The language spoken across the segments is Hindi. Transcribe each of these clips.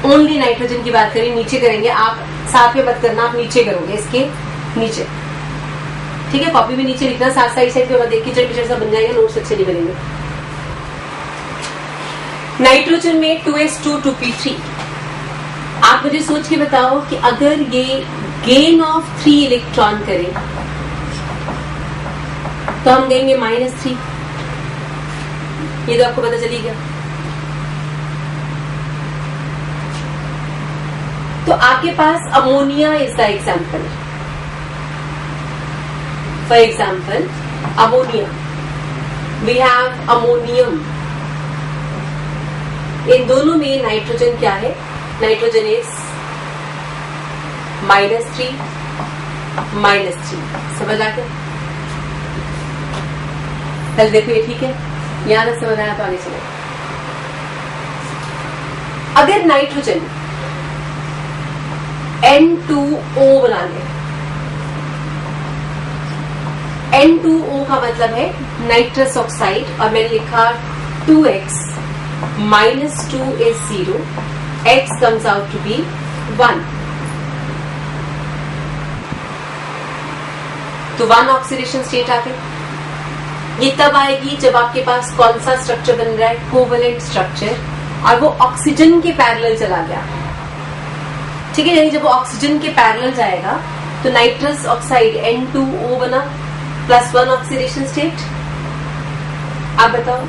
ओनली नाइट्रोजन की बात करें, नीचे करेंगे, आप साथ में मत करना, आप नीचे करोगे, इसके नीचे, ठीक है। कॉपी में नीचे लिखना, साथ साइड पे मत देख, किचड़ पिचड़ सा बन जाएगा, नोट्स अच्छे नहीं बनेंगे। नाइट्रोजन में 2s2 2p3। आप मुझे सोच के बताओ कि अगर ये गेन ऑफ 3 इलेक्ट्रॉन करें तो हम कहेंगे -3। ये तो आपको पता चली गया। तो आपके पास ammonia is the example. For example ammonia, we have ammonium. इन दोनों में नाइट्रोजन क्या है? Nitrogen is -3 -3। समझ आ गया? पहले देखो ये ठीक है, यहां तक समझ आया तो आगे चलो। अगर नाइट्रोजन N2O बना ले, N2O का मतलब है नाइट्रस ऑक्साइड, और मैंने लिखा 2x -2 is 0, x comes out to be 1। तो 1 ऑक्सीडेशन स्टेट आ गई। ये तब आएगी जब आपके पास कौन सा स्ट्रक्चर बन रहा है? कोवेलेंट स्ट्रक्चर, और वो ऑक्सीजन के पैरेलल चला गया, ठीक है। यानी जब वो ऑक्सीजन के पैरेलल जाएगा तो नाइट्रस ऑक्साइड N2O बना, +1 ऑक्सीडेशन स्टेट। आप बताओ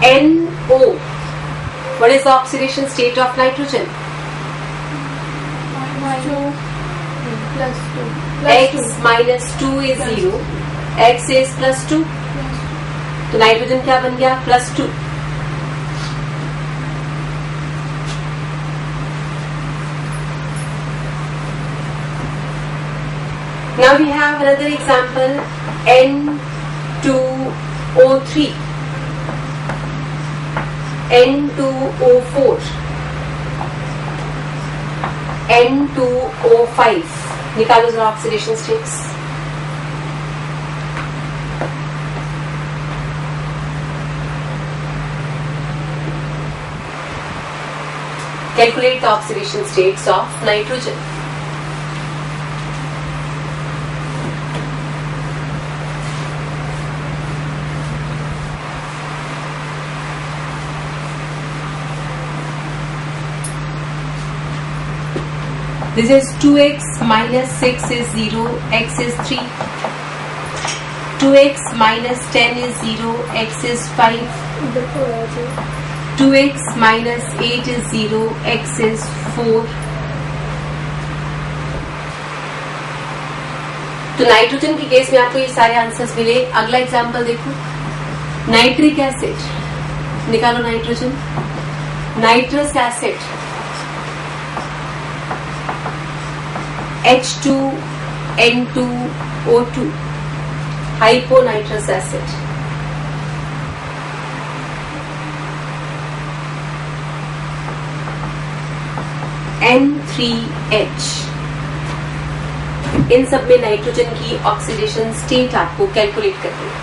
NO, what is the oxidation state of nitrogen? x -2 is 0, x is +2, तो नाइट्रोजन क्या बन गया? +2। Now we have another example, N2O3, N2O4, N2O5। निकालो जरा oxidation states. Calculate the oxidation states of nitrogen. This is 2x -6 is 0, x is 3. 2x -10 is 0, x is 5. 2x -8 is 0, x is 4. तो नाइट्रोजन के केस में आपको ये सारे आंसर्स मिले। अगला एग्जांपल देखो, नाइट्रिक एसिड। निकालो nitrogen. Nitrous acid H2N2O2, hyponitrous acid. N3H। इन सब में नाइट्रोजन की ऑक्सीडेशन स्टेट आपको कैलकुलेट करनी है।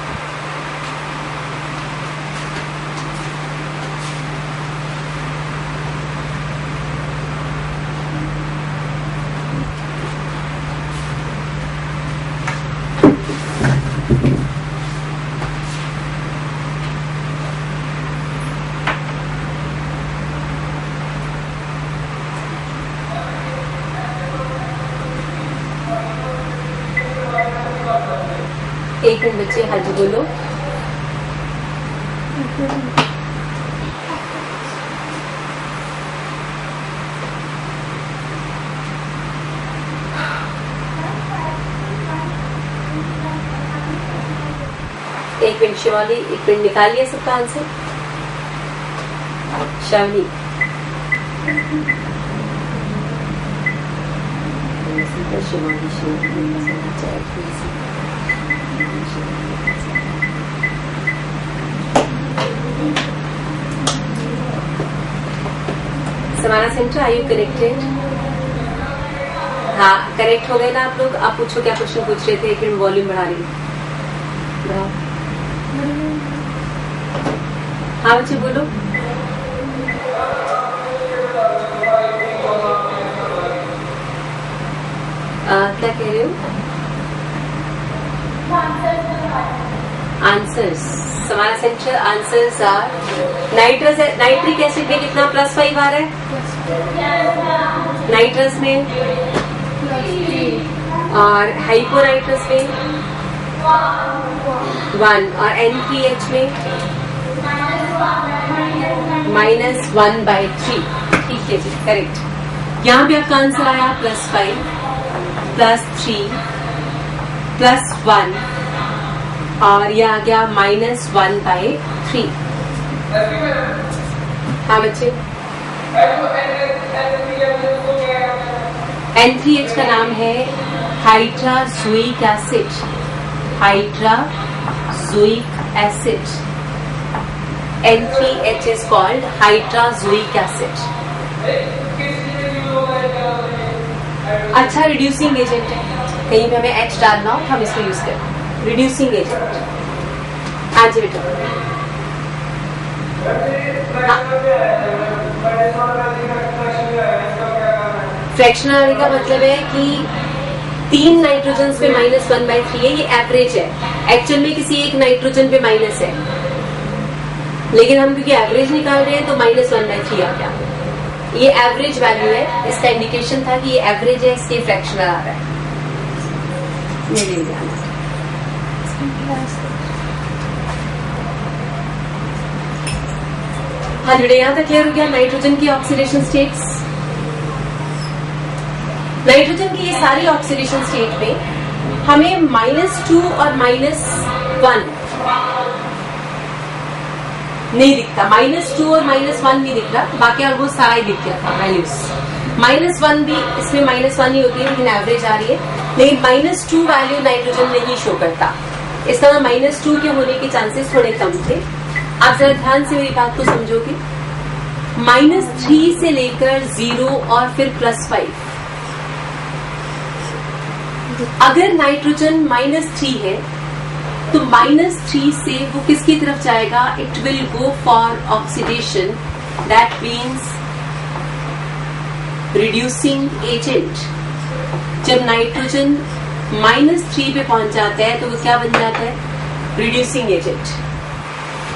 एक मिनट बच्चे, हाँ जी बोलो। एक मिनट शिवाली, एक मिनट निकालिए सबका आंसर। शावनी, समाना सेंटर, आर यू कनेक्टेड? हाँ करेक्ट हो गए ना आप लोग। आप पूछो क्या क्वेश्चन पूछ रहे थे? एक मिनट वॉल्यूम बढ़ा रही हूँ। हाँ बच्चे बोलो। आंसर्स, हमारा central answers are nitric acid में कितना +5 आ रहा है, नाइट्रस में, और हाइपोनाइट्रस में 1, और NaCH में -1/3। ठीक है जी, करेक्ट। यहाँ पे आपका आंसर आया +5 +3 +1, और यह आ गया -1/3। हाँ बच्चे, NaCH का नाम है hydrazoic acid, hydrazoic acid. NaCH is called hydrazoic acid. अच्छा रिड्यूसिंग एजेंट है, कहीं पे हमें H डालना हो हम इसको यूज करें, रिड्यूसिंग एजेंट। हाँ जी बेटा, फ्रैक्शनल का मतलब है कि 3 नाइट्रोजन पे -1/3 है, ये एवरेज है। एक्चुअल में किसी एक नाइट्रोजन पे माइनस है, लेकिन हम क्योंकि एवरेज निकाल रहे हैं तो -1/3 आ गया। ये एवरेज वैल्यू है, इसका इंडिकेशन था कि ये एवरेज है, इसलिए फ्रैक्शनल आ रहा है। हाँ जुड़े, यहाँ तक क्लियर हो गया नाइट्रोजन की ऑक्सीडेशन स्टेट्स। नाइट्रोजन की ये सारी ऑक्सीडेशन स्टेट में हमें -2 और -1 नहीं दिखता, -2 और -1 नहीं दिख रहा, बाकी ऑलमोस्ट सारा ही दिख गया था वैल्यूज। -1 भी इसमें -1 ही होती है, लेकिन एवरेज आ रही है, लेकिन -2 वैल्यू नाइट्रोजन नहीं शो करता। इसका -2 के होने के चांसेस थोड़े कम थे। आप जरा ध्यान से मेरी बात को समझोगे, -3 से लेकर 0 और फिर +5, अगर नाइट्रोजन -3 है तो -3 से वो किसकी तरफ जाएगा, it will go for oxidation, that means reducing agent. जब नाइट्रोजन -3 पे पहुंच जाता है तो वो क्या बन जाता है, रिड्यूसिंग एजेंट।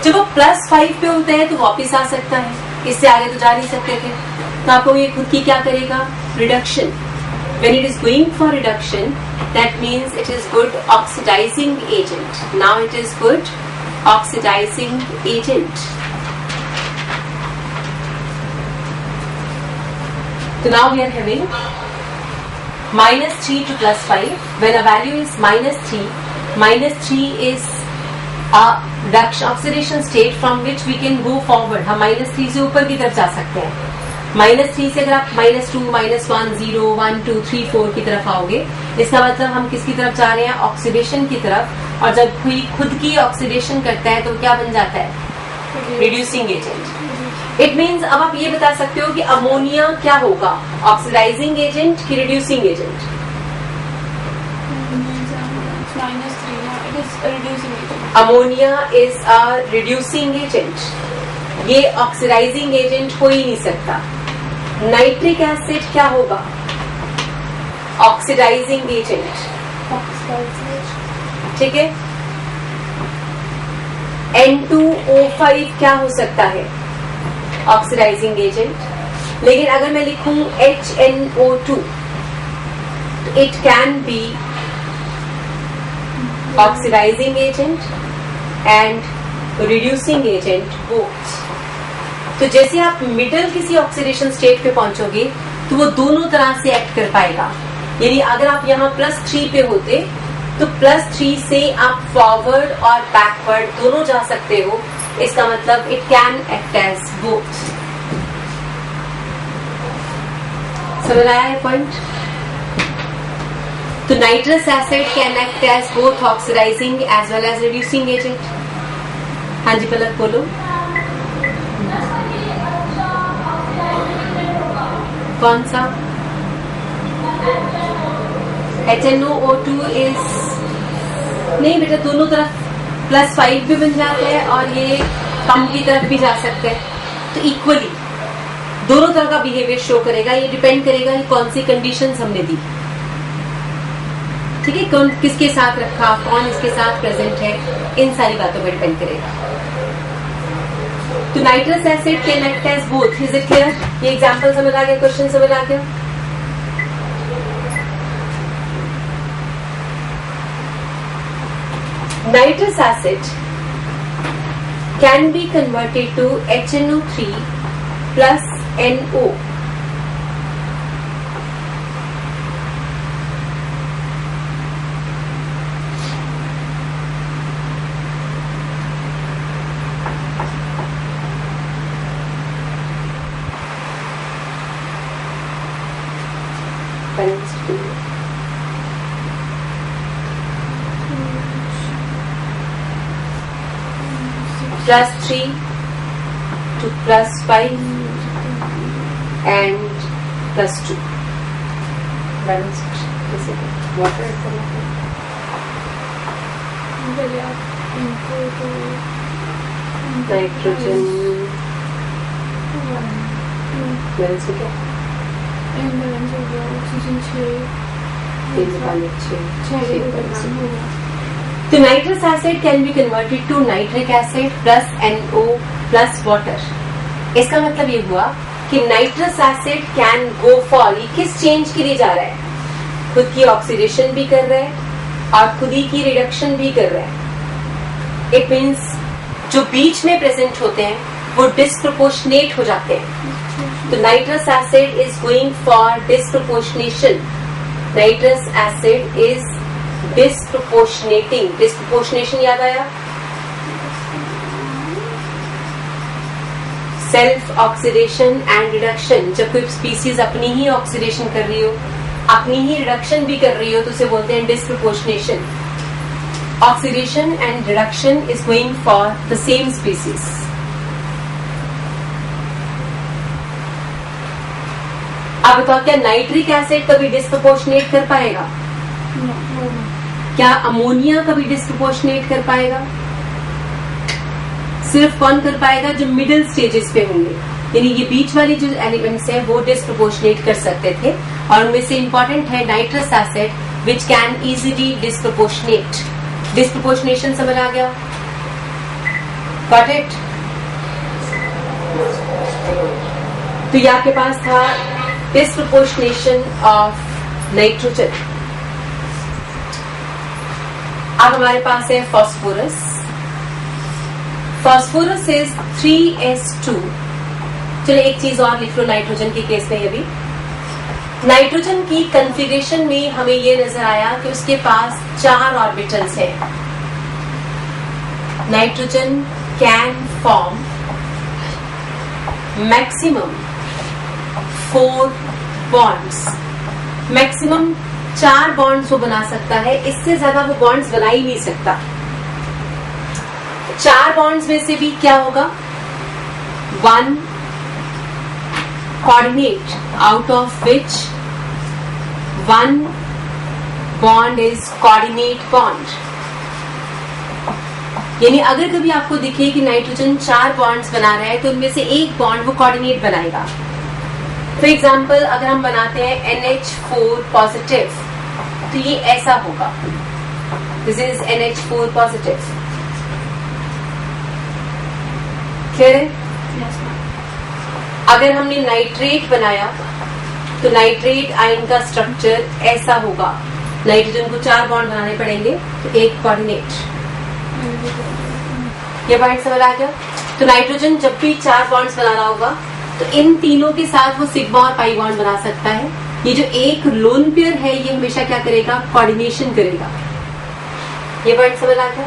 जब वो +5 पे होता है तो वापिस आ सकता है, इससे आगे तो जा नहीं सकते थे, तो आपको ये खुद की क्या करेगा, reduction. When it is going for reduction, that means it is good oxidizing agent. Now it is good oxidizing agent. So now we are having -3 to +5. When a value is -3 is a reduction oxidation state from which we can go forward. हम -3 से ऊपर की तरफ जा सकते हैं। -3 से अगर आप -2, -1, 0, 1, 2, 3, 4 की तरफ आओगे, इसका मतलब हम किसकी तरफ जा रहे हैं, ऑक्सीडेशन की तरफ। और जब कोई खुद की ऑक्सीडेशन करता है तो क्या बन जाता है, रिड्यूसिंग एजेंट। इट मीन्स अब आप ये बता सकते हो कि अमोनिया क्या होगा, ऑक्सीडाइजिंग एजेंट कि reducing agent. Ammonia is a reducing agent, ये ऑक्सीडाइजिंग एजेंट हो ही नहीं सकता। नाइट्रिक एसिड क्या होगा, ऑक्सीडाइजिंग एजेंट, ठीक है। N2O5 क्या हो सकता है, ऑक्सीडाइजिंग एजेंट। लेकिन अगर मैं लिखूं HNO2, it can be oxidising agent and reducing agent both. तो जैसे आप मिडल किसी ऑक्सीडेशन स्टेट पे पहुंचोगे तो वो दोनों तरह से एक्ट कर पाएगा। यानी अगर आप यहाँ +3 पे होते तो +3 से आप फॉरवर्ड और बैकवर्ड दोनों जा सकते हो, इसका मतलब it can act as both. समझ आया है पॉइंट। तो nitrous acid can act as both oxidising as well as reducing agent. हाँ जी पलक बोलो। कौन सा, HNO2 इज नहीं बेटा, दोनों तरफ +5 भी बन जाता है और ये कम की तरफ भी जा सकता है, तो इक्वली दोनों तरह का बिहेवियर शो करेगा। ये डिपेंड करेगा कि कौन सी कंडीशंस हमने दी। ठीक है, कौन किसके साथ रखा, कौन इसके साथ प्रेजेंट है, इन सारी बातों पर डिपेंड करेगा। तो nitrous acid can act as both, is it clear? ये एग्जांपल समझ आ गया, क्वेश्चन समझ आ गया? Nitrous acid can be converted to HNO3 plus NO. Plus 3 to plus 5 and plus 2. Balanced. Water is the nitrogen. Balance हो गया? balance हो गया, oxygen 6. तो nitrous acid can be converted to nitric acid plus NO plus water. इसका मतलब ये हुआ कि nitrous acid can go for, ये किस चेंज के लिए जा रहा है? खुद की ऑक्सीडेशन भी कर रहा है और खुद ही की रिडक्शन भी कर रहा है। इट मीन्स जो बीच में प्रेजेंट होते हैं वो डिस्प्रोपोर्शनेट हो जाते हैं। तो nitrous acid is going for disproportionation. Nitrous acid is disproportionating. Disproportionation याद आया? Self oxidation and reduction. जब कोई स्पीसीज अपनी ही ऑक्सीडेशन कर रही हो, अपनी ही रिडक्शन भी कर रही हो, तो उसे बोलते हैं disproportionation. Oxidation and reduction is going for the same species. आप बताओ, क्या नाइट्रिक एसिड कभी डिस्प्रोपोर्शनेट कर पाएगा? क्या अमोनिया कभी डिस्प्रोपोर्शनेट कर पाएगा? सिर्फ कौन कर पाएगा? जो मिडिल स्टेजेस पे होंगे, यानी ये बीच वाली जो एलिमेंट्स है वो डिस्प्रोपोर्शनेट कर सकते थे। और उनमें से इंपॉर्टेंट है nitrous acid which can easily disproportionate. Disproportionation समझ आ गया? Got it? तो ये आपके पास था डिस्प्रोपोर्शनेशन ऑफ नाइट्रोजन। अब हमारे पास है फास्फोरस। Phosphorus is 3s2। चलो एक चीज और लिख लो नाइट्रोजन के केस में। अभी नाइट्रोजन की कॉन्फ़िगरेशन में हमें ये नजर आया कि उसके पास 4 ऑर्बिटल्स हैं। Nitrogen can form maximum 4 bonds. Maximum 4 bonds वो बना सकता है, इससे ज्यादा वो बॉन्ड्स बना ही नहीं सकता। 4 बॉन्ड्स में से भी क्या होगा? 1 coordinate, out of which 1 bond is coordinate bond. यानी अगर कभी आपको दिखे कि नाइट्रोजन 4 बॉन्ड्स बना रहा है तो उनमें से एक बॉन्ड वो कोऑर्डिनेट बनाएगा। फॉर एग्जाम्पल, अगर हम बनाते हैं NH4 पॉजिटिव, तो ये ऐसा होगा, this is NH4 positive. Clear है? अगर हमने नाइट्रेट बनाया तो नाइट्रेट आयन का स्ट्रक्चर ऐसा होगा। नाइट्रोजन को 4 बॉन्ड बनाने पड़ेंगे तो एक कोऑर्डिनेट। ये पॉइंट समझ आ गया? तो नाइट्रोजन जब भी 4 बॉन्ड्स बना रहा होगा तो इन तीनों के साथ वो सिग्मा और पाई बॉन्ड बना सकता है। ये जो एक लोन पेयर है ये हमेशा क्या करेगा? कोऑर्डिनेशन करेगा। ये पॉइंट समझ आ गया?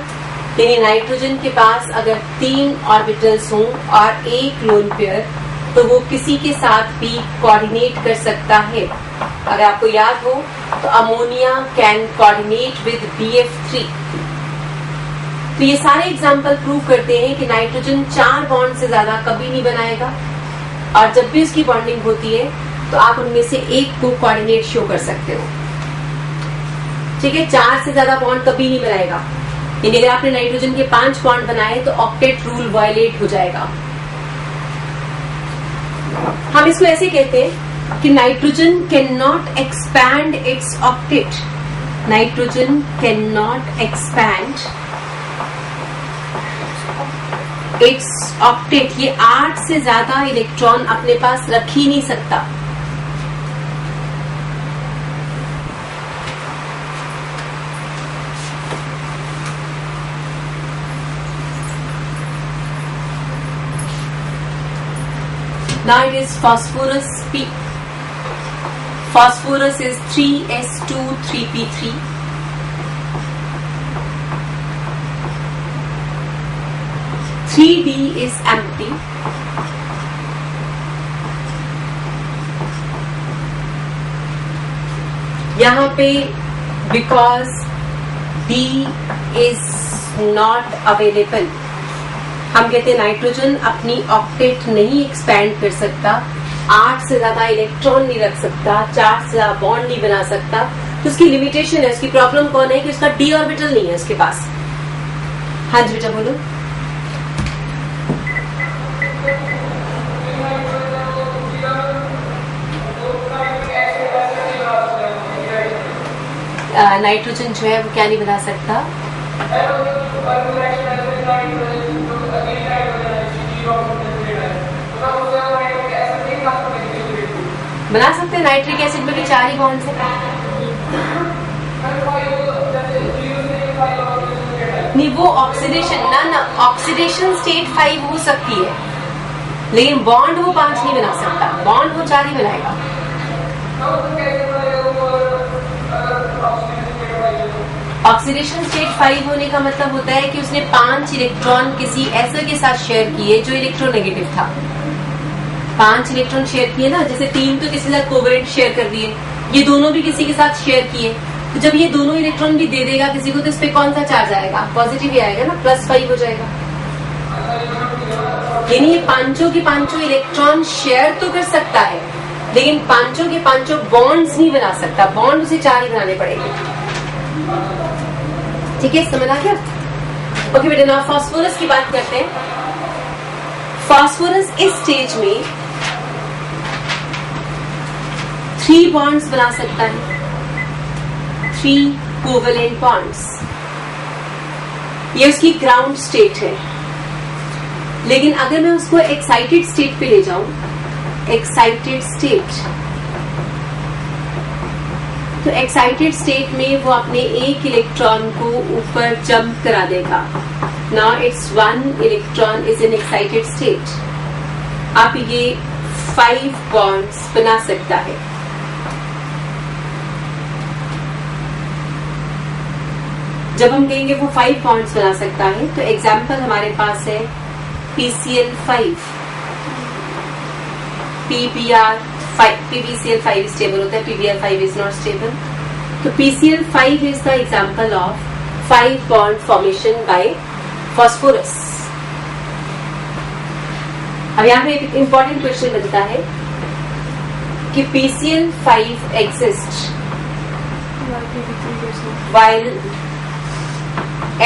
यानी नाइट्रोजन के पास अगर 3 ऑर्बिटल्स हों और एक लोन पेयर, तो वो किसी के साथ भी कोऑर्डिनेट कर सकता है। अगर आपको याद हो तो ammonia can coordinate with BF3। तो ये सारे एग्जाम्पल प्रूव करते हैं कि नाइट्रोजन 4 बॉन्ड से ज्यादा कभी नहीं बनाएगा, और जब भी उसकी बॉन्डिंग होती है तो आप उनमें से एक को कोऑर्डिनेट शो कर सकते हो। ठीक है, 4 से ज्यादा बॉन्ड कभी नहीं बनाएगा। यानी अगर आपने नाइट्रोजन के 5 बॉन्ड बनाए तो ऑक्टेट रूल वायलेट हो जाएगा। हम इसको ऐसे कहते हैं कि nitrogen can not expand it's octet. Nitrogen can not expand it's octet, ये 8 से ज्यादा इलेक्ट्रॉन अपने पास रख ही नहीं सकता। Now it is phosphorus P. Phosphorus is 3s2 3p3. (3d) is empty. यहाँ पे because D is not available, हम कहते हैं नाइट्रोजन अपनी ऑक्टेट नहीं एक्सपैंड कर सकता, 8 से ज्यादा इलेक्ट्रॉन नहीं रख सकता, 4 से ज्यादा बॉन्ड नहीं बना सकता, तो उसकी लिमिटेशन है। उसकी प्रॉब्लम कौन है कि उसका डी ऑर्बिटल नहीं है उसके पास। हाँ जी बेटा बोलो। नाइट्रोजन जो है वो क्या नहीं बना सकता, बना सकते हैं। नाइट्रिक एसिड में भी 4 ही बॉन्ड्स हैं। नहीं वो ऑक्सीडेशन ना ऑक्सीडेशन स्टेट 5 हो सकती है, लेकिन बॉन्ड वो 5 नहीं बना सकता, बॉन्ड वो 4 ही बनाएगा। ऑक्सीडेशन स्टेट 5 होने का मतलब होता है कि उसने 5 इलेक्ट्रॉन किसी ऐसे के साथ शेयर किए जो इलेक्ट्रोनेगेटिव था। 5 इलेक्ट्रॉन शेयर किए ना, जैसे 3 तो किसी के साथ कोवेलेंट शेयर कर दिए, ये दोनों भी किसी के साथ शेयर किए, तो जब ये दोनों इलेक्ट्रॉन भी दे देगा किसी को, तो इस पे कौन सा चार्ज आएगा, पॉजिटिव ही आएगा ना, +5 हो जाएगा। यानी ये पांचों के पांचों इलेक्ट्रॉन शेयर तो कर सकता है, लेकिन पांचों के पांचों बॉन्ड्स नहीं बना सकता, बॉन्ड उसे 4 ही बनाने पड़ेंगे। ठीक है, समझ आ गया? ओके बेटा, नाउ फास्फोरस की बात करते हैं। फास्फोरस इस स्टेज में 3 बॉन्ड्स बना सकता है, 3 कोवेलेंट बॉन्ड्स। ये उसकी ग्राउंड स्टेट है। लेकिन अगर मैं उसको एक्साइटेड स्टेट पे ले जाऊं, एक्साइटेड स्टेट, तो एक्साइटेड स्टेट में वो अपने एक इलेक्ट्रॉन को ऊपर जंप करा देगा। Now it's 1 electron is in excited state. अब ये 5 बॉन्ड्स बना सकता है। जब हम कहेंगे वो 5 बॉन्ड्स बना सकता है, तो एग्जाम्पल हमारे पास है PCl5, PbCl5 स्टेबल होता है, PbR5 इज नॉट स्टेबल। तो PCl5 is the example of 5 bond formation by phosphorus. अब यहाँ पे एक इंपॉर्टेंट क्वेश्चन बनता है कि PCl5 exist while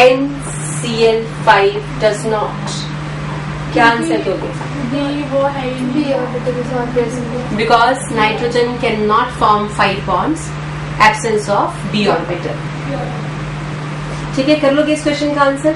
NCl5 does not. क्या आंसर दोगे? Because nitrogen cannot form 5 bonds, absence of d orbital. ठीक है, कर लोगे इस क्वेश्चन का answer?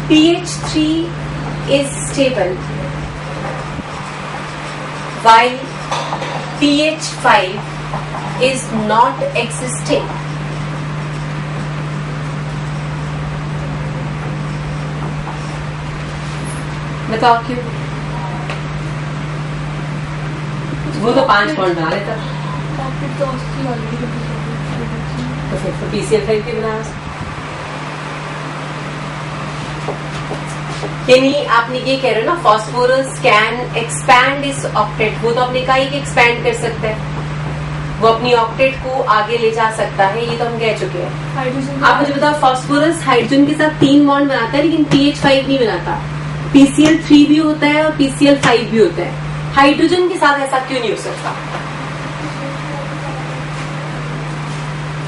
pH3 is stable while pH5 is not existing. बताओ क्यों? वो तो 5 बॉन्ड बना लेता, तो फिर तो PCl5 भी बना। यानी आपने ये कह रहे हो ना, फास्फोरस कैन एक्सपैंड इस ऑक्टेट। वो तो अपने का ही एक्सपैंड कर सकता है, वो अपनी ऑक्टेट को आगे ले जा सकता है, ये तो हम कह चुके हैं। आप मुझे बताओ, फास्फोरस हाइड्रोजन के साथ 3 बॉन्ड बनाता है, लेकिन pH5 नहीं बनाता। PCl3 भी होता है और PCl5 भी होता है। हाइड्रोजन के साथ ऐसा क्यों नहीं हो सकता?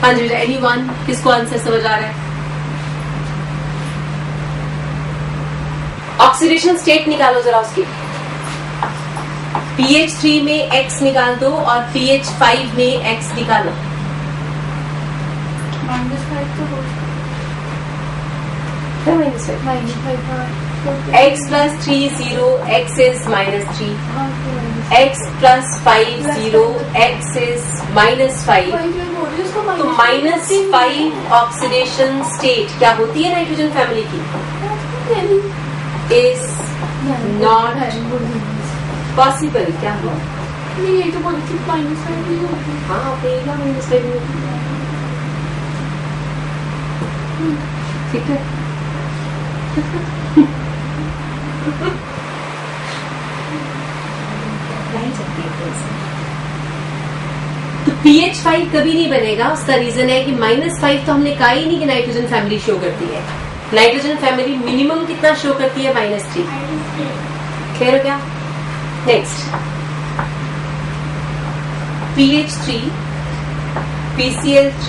हाँ जी बेटा, एनीवन किसको आंसर समझ आ रहा है? ऑक्सीडेशन स्टेट निकालो जरा उसकी। pH3 में X निकाल दो और pH5 में X निकालो। -5 तो हो X plus 3 0, X is -3. X plus 5 0, X is -5. तो -5 ऑक्सीडेशन स्टेट क्या होती है नाइट्रोजन फैमिली की? Is not possible. क्या हुआ? नहीं, ये तो बोली थी -5 भी होगी। हाँ, आप यही -5 होगी। ठीक है। तो pH5 कभी नहीं बनेगा। उसका रीजन है कि -5 तो हमने कहा ही नहीं कि नाइट्रोजन फैमिली शो करती है। नाइट्रोजन फैमिली मिनिमम कितना शो करती है? -3। क्लियर हो गया? नेक्स्ट, pH3, PCl3,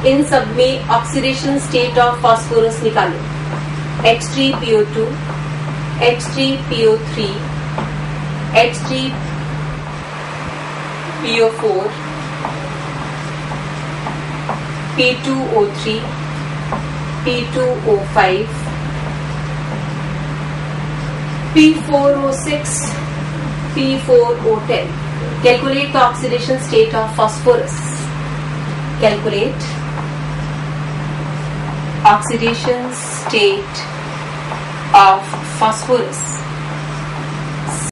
इन सब में ऑक्सीडेशन स्टेट ऑफ फास्फोरस निकालो। H3PO2, H3PO3, H3PO4, P2O3, P2O5, P4O6, P4O10. Calculate the oxidation state of phosphorus. Calculate oxidation state of phosphorus.